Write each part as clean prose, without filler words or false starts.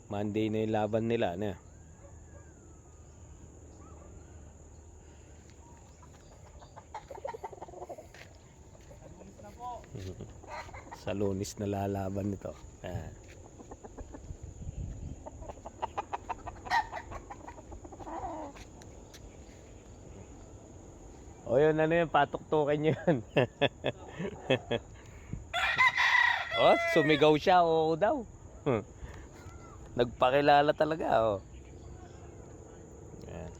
Monday na yung laban nila, ano? Sa Lunes na lalaban nito. Ayan. O yun, ano yun, patuktukin nyo yun. Oh, sumigaw siya, oo daw. Nagpakilala talaga, oh. Ayan.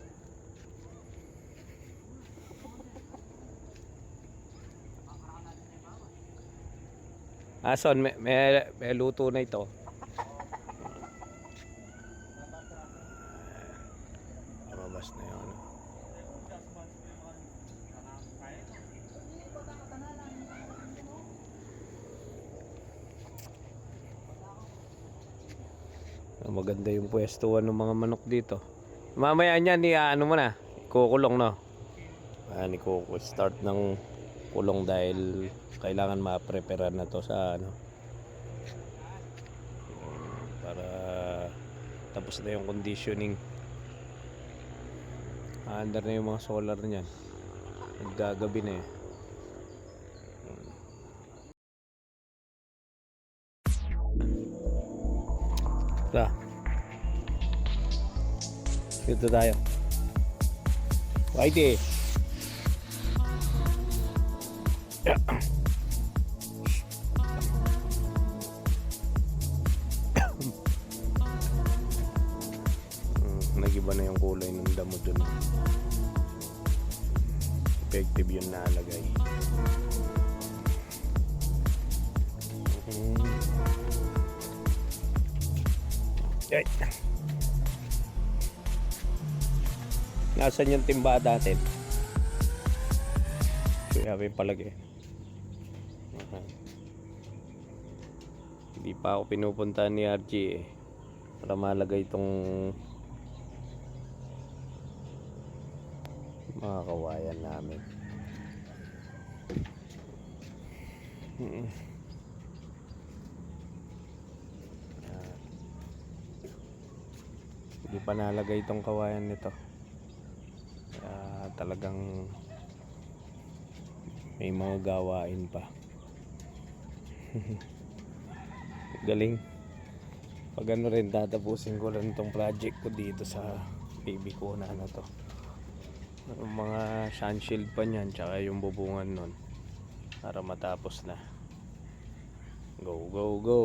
Son, may luto na ito. Lumabas na yun. Maganda yung pwestuhan ng mga manok dito. Mamaya niyan, ano mo na, ikukulong, no? Ayan, start ng kulong dahil kailangan ma-prepare na to sa ano, para tapos na yung conditioning. Under na yung mga solar niyan. Naggagabi na eh. Dito tayo. Whitey. Nagiba na yung kulay ng damo dun. Effective yun nalagay. Ay. Nasaan yung timba natin? Kaya may palagay. Hindi pa ako pinupunta ni RG eh, para malagay itong mga kawayan namin. Hindi pa nalagay itong kawayan nito. Talagang may mga gawain pa. Galing. Pag ano rin, tatapusin ko rin itong project ko dito sa baby ko na ano to. Yung mga sunshield pa niyan, tsaka yung bubungan nun, para matapos na. Go, go, go!